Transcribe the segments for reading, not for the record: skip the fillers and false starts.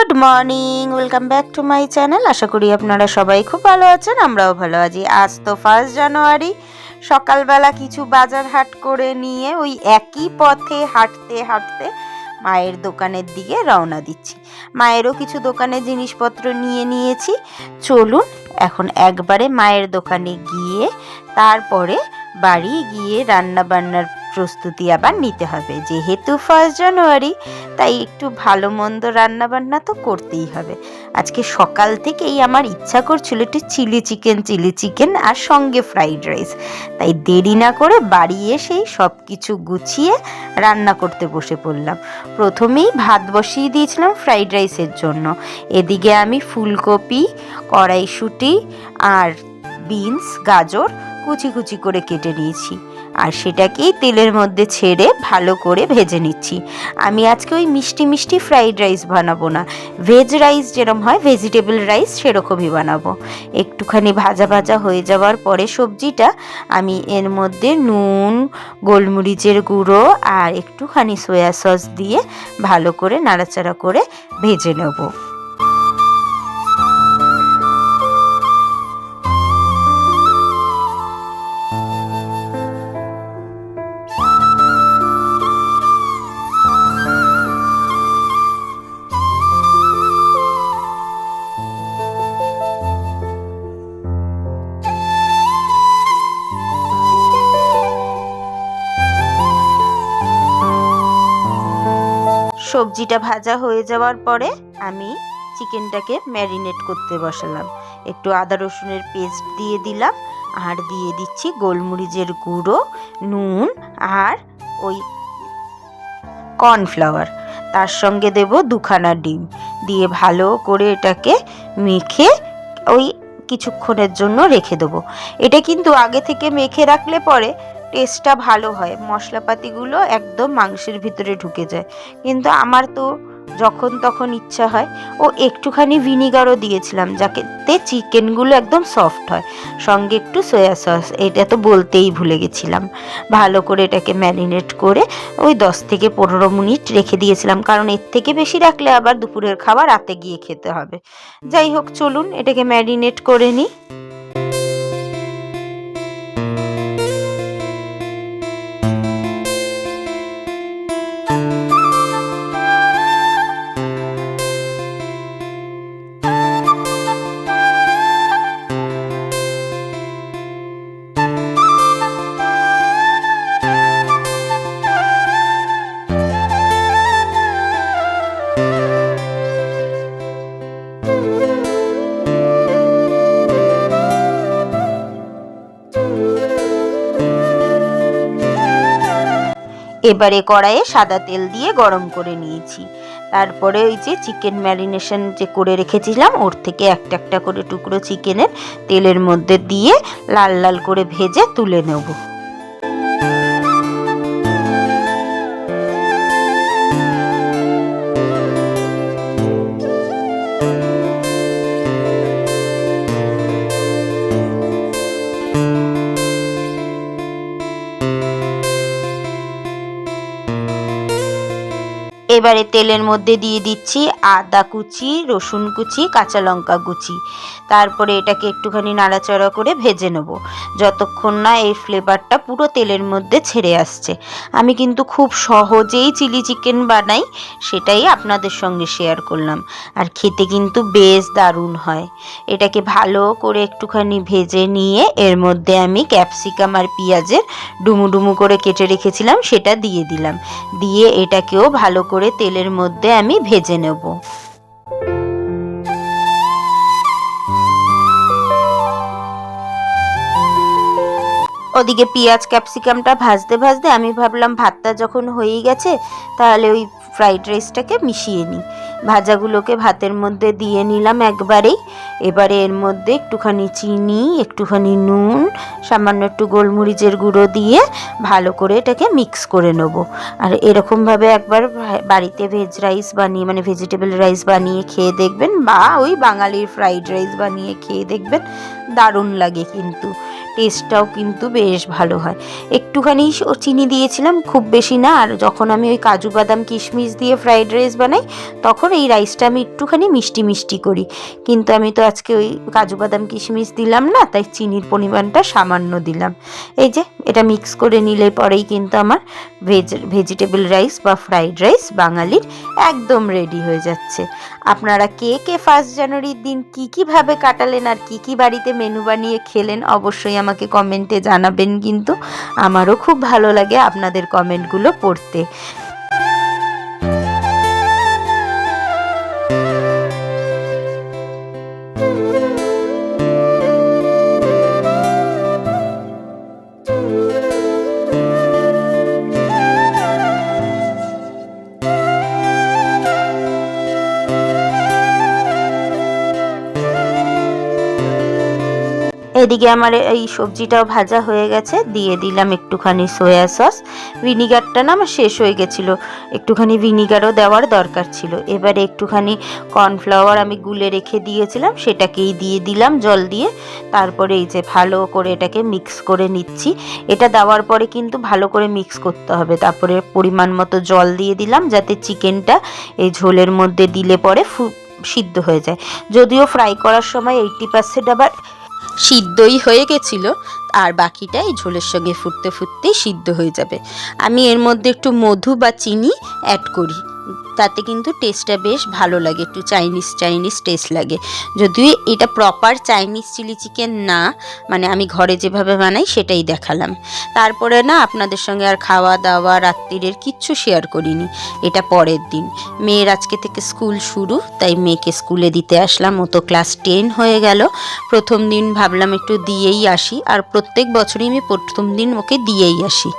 Good morning, welcome back to my channel. আশা করি আপনারা সবাই খুব ভালো আছেন, আমরাও ভালো আছি। আজ তো 1 জানুয়ারি। সকালবেলা কিছু বাজার হাট করে নিয়ে ওই একই পথে হাঁটতে হাঁটতে মায়ের দোকানের দিকে রওনা দিচ্ছি। মায়েরও কিছু দোকানে জিনিসপত্র নিয়ে নিয়েছি। চলুন এখন একবারে মায়ের দোকানে গিয়ে তারপরে বাড়ি গিয়ে রান্না বান্নার প্রস্তুতি আবার নিতে হবে। যেহেতু 1 জানুয়ারি, তাই একটু ভালো মন্দ রান্না বান্না তো করতেই হবে। আজকে সকাল থেকেই আমার ইচ্ছা করছিল একটু চিলি চিকেন আর সঙ্গে ফ্রাইড রাইস। তাই দেরি না করে বাড়ি এসেই সব কিছু গুছিয়ে রান্না করতে বসে পড়লাম। প্রথমেই ভাত বসিয়ে দিয়েছিলাম ফ্রাইড রাইসের জন্য। এদিকে আমি ফুলকপি, কড়াইশুঁটি আর বিনস, গাজর কুচি কুচি করে কেটে নিয়েছি আর সেটাকেই তেলের মধ্যে ছেড়ে ভালো করে ভেজে নিচ্ছি। আমি আজকে ওই মিষ্টি মিষ্টি ফ্রাইড রাইস বানাবো না, ভেজ রাইস যেরকম হয়, ভেজিটেবল রাইস সেরকমই বানাবো। একটুখানি ভাজা ভাজা হয়ে যাওয়ার পরে সবজিটা আমি এর মধ্যে নুন, গোলমরিচের গুঁড়ো আর একটুখানি সয়া সস দিয়ে ভালো করে নাড়াচাড়া করে ভেজে নেব। সবজিটা ভাজা হয়ে যাওয়ার পরে আমি চিকেনটাকে ম্যারিনেট করতে বসালাম। একটু আদা রসুনের পেস্ট দিয়ে দিলাম আর দিয়ে দিচ্ছি গোলমরিচের গুঁড়ো, নুন আর ওই কর্নফ্লাওয়ার। তার সঙ্গে দেব 2খানা ডিম দিয়ে ভালো করে এটাকে মেখে ওই কিছুক্ষণের জন্য রেখে দেবো। এটা কিন্তু আগে থেকে মেখে রাখলে পরে টেস্টটা ভালো হয়, মশলাপাতিগুলো একদম মাংসের ভিতরে ঢুকে যায়। কিন্তু আমার তো যখন তখন ইচ্ছা হয়। ও একটুখানি ভিনিগারও দিয়েছিলাম যাতে চিকেনগুলো একদম সফট হয়, সঙ্গে একটু সয়া সস, এটা তো বলতেই ভুলে গেছিলাম। ভালো করে এটাকে ম্যারিনেট করে ওই 10 থেকে 15 মিনিট রেখে দিয়েছিলাম, কারণ এর থেকে বেশি রাখলে আবার দুপুরের খাবার রাতে গিয়ে খেতে হবে। যাই হোক, চলুন এটাকে ম্যারিনেট করে নিই। এবারে কড়াইয়ে সাদা তেল দিয়ে গরম করে নিয়েছি। তারপরে ওই যে চিকেন ম্যারিনেশন যে করে রেখেছিলাম, ওর থেকে একটা একটা করে টুকরো চিকেনের তেলের মধ্যে দিয়ে লাল লাল করে ভেজে তুলে নেব। এবারে তেলের মধ্যে দিয়ে দিচ্ছি আদা কুচি, রসুন কুচি, কাঁচা লঙ্কা কুচি। তারপরে এটাকে একটুখানি নাড়াচাড়া করে ভেজে নেব যতক্ষণ না এই ফ্লেভারটা পুরো তেলের মধ্যে ছেড়ে আসছে। আমি কিন্তু খুব সহজেই চিলি চিকেন বানাই, সেটাই আপনাদের সঙ্গে শেয়ার করলাম। আর খেতে কিন্তু বেশ দারুণ হয়। এটাকে ভালো করে একটুখানি ভেজে নিয়ে এর মধ্যে আমি ক্যাপসিকাম আর পেঁয়াজের ডুমু ডুমু করে কেটে রেখেছিলাম, সেটা দিয়ে দিলাম। দিয়ে এটাকেও ভালো করে তেলের মধ্যে আমি ভেজে নেব। ওদিকে পেঁয়াজ ক্যাপসিকামটা ভাজতে ভাজতে আমি ভাবলাম ভাতটা যখন হয়েই গেছে, তাহলে ওই ফ্রাইড রাইসটাকে মিশিয়ে নিই। ভাজাগুলোকে ভাতের মধ্যে দিয়ে নিলাম একবারেই। এবারে এর মধ্যে একটুখানি চিনি, একটুখানি নুন, সামান্য একটু গোলমরিচের গুঁড়ো দিয়ে ভালো করে এটাকে মিক্স করে নেব। আর এরকমভাবে একবার বাড়িতে ভেজ রাইস বানিয়ে, মানে ভেজিটেবল রাইস বানিয়ে খেয়ে দেখবেন, বা ওই বাঙালির ফ্রাইড রাইস বানিয়ে খেয়ে দেখবেন, দারুণ লাগে। কিন্তু টেস্টটাও কিন্তু বেশ ভালো হয়। একটু একটুখানি চিনি দিয়েছিলাম, খুব বেশি না। আর যখন আমি ওই কাজু বাদাম কিশমিশ দিয়ে ফ্রাইড রাইস বানাই তখন এই রাইসটা আমি একটুখানি মিষ্টি মিষ্টি করি, কিন্তু আমি তো আজকে ওই কাজু বাদাম কিশমিশ দিলাম না, তাই চিনির পরিমাণটা সামান্য দিলাম। এই যে এটা মিক্স করে নিলে পরেই কিন্তু আমার ভেজিটেবল রাইস বা ফ্রাইড রাইস বাঙালির একদম রেডি হয়ে যাচ্ছে। আপনারা কে কে 1 জানুয়ারির দিন কীভাবে কাটালেন আর কি বাড়িতে মেনু বানিয়ে খেলেন অবশ্যই আমাকে কমেন্টে জানাবেন, কিন্তু আমারও খুব ভালো লাগে আপনাদের কমেন্টগুলো পড়তে। এদিকে আমার এই সবজিটাও ভাজা হয়ে গেছে, দিয়ে দিলাম একটুখানি সয়া সস। ভিনিগারটা না আমার শেষ হয়ে গেছিলো, একটুখানি ভিনিগারও দেওয়ার দরকার ছিল। এবারে একটুখানি কর্নফ্লাওয়ার আমি গুলে রেখে দিয়েছিলাম, সেটাকেই দিয়ে দিলাম জল দিয়ে। তারপরে এই যে ভালো করে এটাকে মিক্স করে নিচ্ছি। এটা দেওয়ার পরে কিন্তু ভালো করে মিক্স করতে হবে। তারপরে পরিমাণ মতো জল দিয়ে দিলাম, যাতে চিকেনটা এই ঝোলের মধ্যে দিলে পরে সিদ্ধ হয়ে যায়। যদিও ফ্রাই করার সময় 80% আবার সিদ্ধই হয়ে গেছিল, আর বাকিটা এই ঝোলের সঙ্গে ফুটতে ফুটতেই সিদ্ধ হয়ে যাবে। আমি এর মধ্যে একটু মধু বা চিনি অ্যাড করি, তাতে কিন্তু টেস্টটা বেশ ভালো লাগে, একটু চাইনিজ টেস্ট লাগে। যদিও এটা প্রপার চাইনিজ চিলি চিকেন না, মানে আমি ঘরে যেভাবে বানাই সেটাই দেখালাম। তারপরে না আপনাদের সঙ্গে আর খাওয়া দাওয়া রাত্রিরের কিচ্ছু শেয়ার করিনি, এটা পরের দিন। মেয়ের আজকে থেকে স্কুল শুরু, তাই মেয়েকে স্কুলে দিতে আসলাম। ও তো ক্লাস 10 হয়ে গেল। প্রথম দিন ভাবলাম একটু দিয়েই আসি, আর প্রত্যেক বছরই আমি প্রথম দিন ওকে দিয়েই আসি।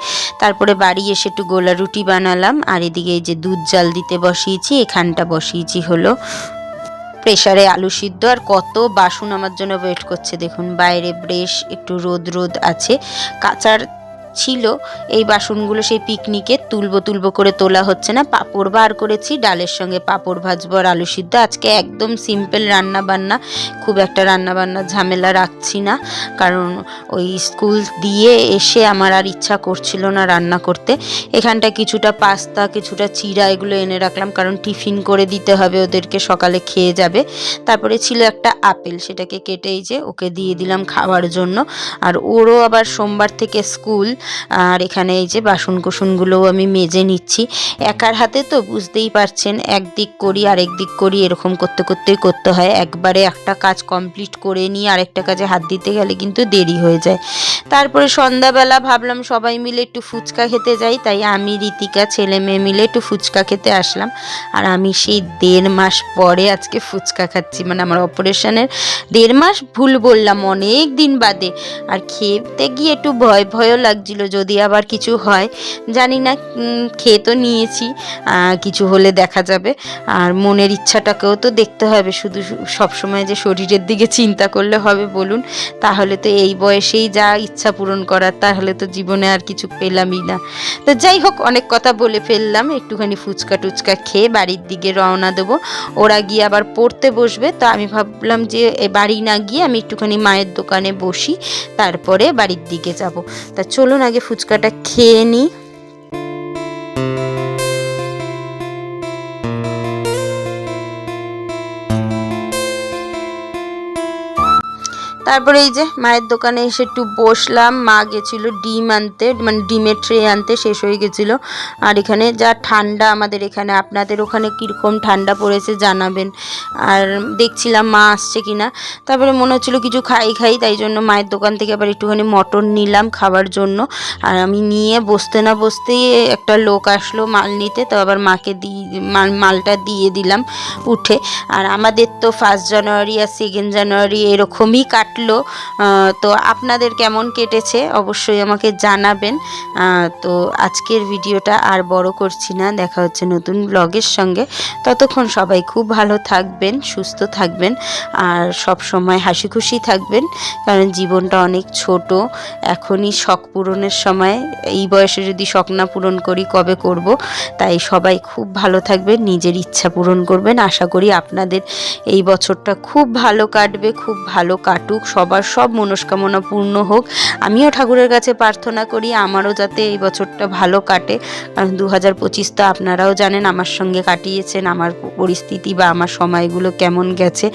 তারপরে বাড়ি এসে একটু গোলা রুটি বানালাম, আর এদিকে এই যে দুধ জাল দিতে বসিয়েছি, এখানটা বসিয়েছি হলো প্রেসারে আলু সিদ্ধ। আর কত বাসন আমার জন্য ওয়েট করছে দেখুন, বাইরে বেশ একটু রোদ আছে, কাঁচার ছিল এই বাসনগুলো, সেই পিকনিকে তুলবো করে তোলা হচ্ছে না। পাঁপড় বার করেছি, ডালের সঙ্গে পাঁপড় ভাজবো আর আলু সিদ্ধ। আজকে একদম সিম্পল রান্না বান্না, খুব একটা রান্না বান্নার ঝামেলা রাখছি না, কারণ ওই স্কুল দিয়ে এসে আমার আর ইচ্ছা করছিল না রান্না করতে। এখানটা কিছুটা পাস্তা, কিছুটা চিড়া এগুলো এনে রাখলাম, কারণ টিফিন করে দিতে হবে ওদেরকে, সকালে খেয়ে যাবে। তারপরে ছিল একটা আপেল, সেটাকে কেটে এই যে ওকে দিয়ে দিলাম খাওয়ার জন্য। আর ওরও আবার সোমবার থেকে স্কুল। আর এখানে এই যে বাসন কোসনগুলোও আমি মেজে নিচ্ছি। একার হাতে তো বুঝতেই পারছেন, একদিক করি আরেক দিক করি, এরকম করতে হয়। একবারে একটা কাজ কমপ্লিট করে নিয়ে আরেকটা কাজে হাত দিতে গেলে কিন্তু দেরি হয়ে যায়। তারপরে সন্ধ্যাবেলা ভাবলাম সবাই মিলে একটু ফুচকা খেতে যাই, তাই আমি রীতিকা ছেলে মেয়ে মিলে একটু ফুচকা খেতে আসলাম। আর আমি সেই 1.5 মাস পরে আজকে ফুচকা খাচ্ছি, মানে আমার অপারেশনের 1.5 মাস ভুল বললাম, অনেক দিন বাদে। আর খেতে গিয়ে একটু ভয়ও লাগছিল, যদি আবার কিছু হয় জানি না। খেয়ে তো নিয়েছি, কিছু হলে দেখা যাবে। আর মনের ইচ্ছাটাকেও তো দেখতে হবে, শুধু সবসময় যে শরীরের দিকে চিন্তা করলে হবে বলুন? তাহলে তো এই বয়সেই যা ইচ্ছা পূরণ করার, তাহলে তো জীবনে আর কিছু পেলামই না। তো যাই হোক, অনেক কথা বলে ফেললাম। একটুখানি ফুচকা টুচকা খেয়ে বাড়ির দিকে রওনা দেবো। ওরা গিয়ে আবার পড়তে বসবে, তো আমি ভাবলাম যে বাড়ি না গিয়ে আমি একটুখানি মায়ের দোকানে বসি, তারপরে বাড়ির দিকে যাব। তা চলুন আগে ফুচকাটা খেয়ে নিই। তারপরে এই যে মায়ের দোকানে এসে একটু বসলাম। মা গেছিলো ডিম আনতে, মানে ডিমের ট্রে আনতে, শেষ হয়ে গেছিলো। আর এখানে যা ঠান্ডা আমাদের এখানে, আপনাদের ওখানে কীরকম ঠান্ডা পড়েছে জানাবেন। আর দেখছিলাম মা আসছে কিনা, তারপরে মনে হচ্ছিলো কিছু খাই, তাই জন্য মায়ের দোকান থেকে আবার একটুখানি মটন নিলাম খাবার জন্য। আর আমি নিয়ে বসতে না বসতেই একটা লোক আসলো মাল নিতে, তো আবার মাকে মালটা দিয়ে দিলাম উঠে। আর আমাদের তো 1 জানুয়ারি আর 2 জানুয়ারি এরকমই কাটলো। তো আপনাদের কেমন কেটেছে অবশ্যই আমাকে জানাবেন। তো আজকের ভিডিওটা আর বড় করছি না, দেখা হচ্ছে নতুন ব্লগের সঙ্গে। ততক্ষণ সবাই খুব ভালো থাকবেন, সুস্থ থাকবেন, আর সব সময় হাসি খুশি থাকবেন, কারণ জীবনটা অনেক ছোট। এখনই শখ পূরণের সময়, এই বয়সে যদি শখ না পূরণ করি কবে করব? তাই সবাই খুব ভালো থাকবেন, নিজের ইচ্ছা পূরণ করবেন। আশা করি আপনাদের এই বছরটা খুব ভালো কাটবে, খুব ভালো কাটুক। হোক, সবার সব মনস্কামনা পূর্ণ হোক। আমিও ঠাকুরের কাছে প্রার্থনা করি আমারও যাতে এই বছরটা ভালো কাটে, কারণ 2025 তো আপনারাও জানেন আমার সঙ্গে কাটিয়েছেন, আমার পরিস্থিতি বা আমার সময়গুলো কেমন গেছে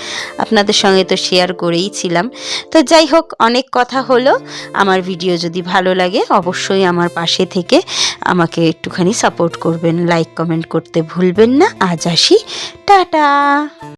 আপনাদের সঙ্গে তো শেয়ার করেইছিলাম। তো যাই হোক, অনেক কথা হলো। আমার ভিডিও যদি ভালো লাগে অবশ্যই আমার পাশে থেকে আমাকে একটুখানি সাপোর্ট করবেন, লাইক কমেন্ট করতে ভুলবেন না। আজ আসি, টাটা।